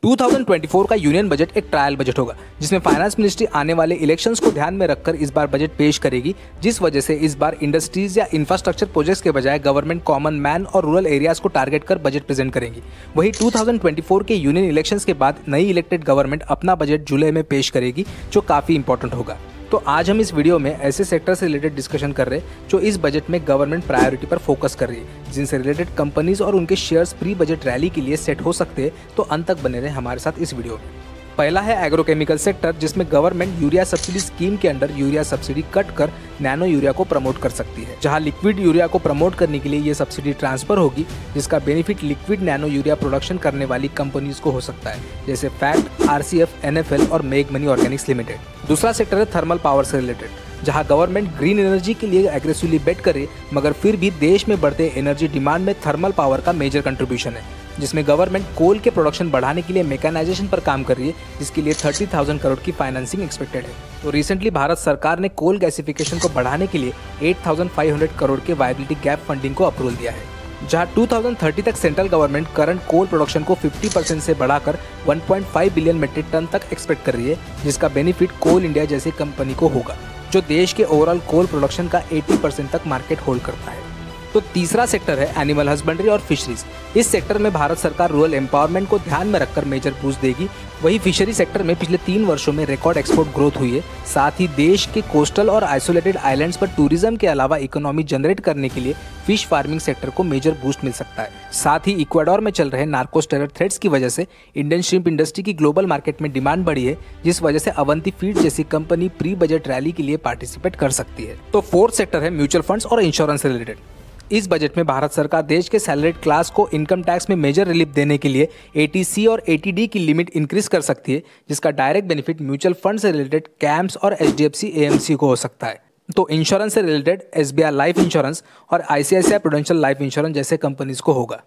2024 का union budget एक trial budget होगा जिसमें फाइनेंस मिनिस्ट्री आने वाले इलेक्शंस को ध्यान में रखकर इस बार बजट पेश करेगी, जिस वजह से इस बार इंडस्ट्रीज या इंफ्रास्ट्रक्चर प्रोजेक्ट्स के बजाय गवर्नमेंट कॉमन मैन और रूरल एरियाज को टारगेट कर बजट प्रेजेंट करेंगी। वहीं 2024 के यूनियन इलेक्शंस के बाद नई इलेक्टेड गवर्नमेंट अपना बजट जुलाई में पेश करेगी, जो काफी इंपॉर्टेंट होगा। तो आज हम इस वीडियो में ऐसे सेक्टर से रिलेटेड डिस्कशन कर रहे हैं जो इस बजट में गवर्नमेंट प्रायोरिटी पर फोकस कर रही है, जिनसे रिलेटेड कंपनीज और उनके शेयर्स प्री बजट रैली के लिए सेट हो सकते हैं। तो अंत तक बने रहे हमारे साथ इस वीडियो में। पहला है एग्रोकेमिकल सेक्टर, जिसमें गवर्नमेंट यूरिया सब्सिडी स्कीम के अंडर यूरिया सब्सिडी कट कर नैनो यूरिया को प्रमोट कर सकती है, जहां लिक्विड यूरिया को प्रमोट करने के लिए ये सब्सिडी ट्रांसफर होगी, जिसका benefit liquid nano urea production करने वाली कंपनीज को हो सकता है, जैसे फैक्ट, आरसीएफ, एनएफएल और मेक मनी ऑर्गेनिक्स लिमिटेड। दूसरा सेक्टर है थर्मल पावर से रिलेटेड, जहां गवर्नमेंट ग्रीन एनर्जी के लिए एग्रेसिवली बेट करे, मगर फिर भी देश में बढ़ते एनर्जी डिमांड में थर्मल पावर का मेजर कंट्रीब्यूशन है, जिसमें गवर्नमेंट कोल के प्रोडक्शन बढ़ाने के लिए मैकेनाइजेशन पर काम कर रही है, जिसके लिए 30,000 करोड़ की फाइनेंसिंग एक्सपेक्टेड है। तो रिसेंटली भारत सरकार ने कोल गैसिफिकेशन को बढ़ाने के लिए 8,500 करोड़ के वायबिलिटी गैप फंडिंग को अप्रूवल दिया है, जहां 2030 तक central government current coal production को 50% से बढ़ाकर 1.5 बिलियन मेट्रिक टन तक एक्सपेक्ट कर रही है, जिसका बेनिफिट कोल इंडिया जैसी कंपनी को होगा, जो देश के ओवरऑल कोल प्रोडक्शन का 80% तक मार्केट होल्ड करता है। तो तीसरा सेक्टर है एनिमल हस्बेंड्री और फिशरीज। इस सेक्टर में भारत सरकार रूरल एम्पावरमेंट को ध्यान में रखकर मेजर बूस्ट देगी। वही फिशरी सेक्टर में पिछले 3 वर्षों में रिकॉर्ड एक्सपोर्ट ग्रोथ हुई है। साथ ही देश के कोस्टल और आइसोलेटेड आइलैंड्स पर टूरिज्म के अलावा इकोनॉमी जनरेट करने के लिए फिश फार्मिंग सेक्टर को मेजर बूस्ट मिल सकता है। साथ ही इक्वाडोर में चल रहे नार्कोस टेरर थ्रेट्स की वजह से इंडियन श्रिम्प इंडस्ट्री की ग्लोबल मार्केट में डिमांड बढ़ी है, जिस वजह से अवंती फीड जैसी कंपनी प्री बजट रैली के लिए पार्टिसिपेट कर सकती है। तो फोर्थ सेक्टर है म्यूचुअल फंड्स और इंश्योरेंस से रिलेटेड। इस बजट में भारत सरकार देश के सैलरीड क्लास को इनकम टैक्स में मेजर रिलीफ देने के लिए एटीसी और एटीडी की लिमिट इंक्रीज कर सकती है, जिसका डायरेक्ट बेनिफिट म्यूचुअल फंड से रिलेटेड कैम्स और एचडीएफसी एएमसी को हो सकता है। तो इंश्योरेंस से रिलेटेड एसबीआई लाइफ इंश्योरेंस और आईसीआईसीआई प्रूडेंशियल लाइफ इंश्योरेंस जैसे कंपनीज को होगा।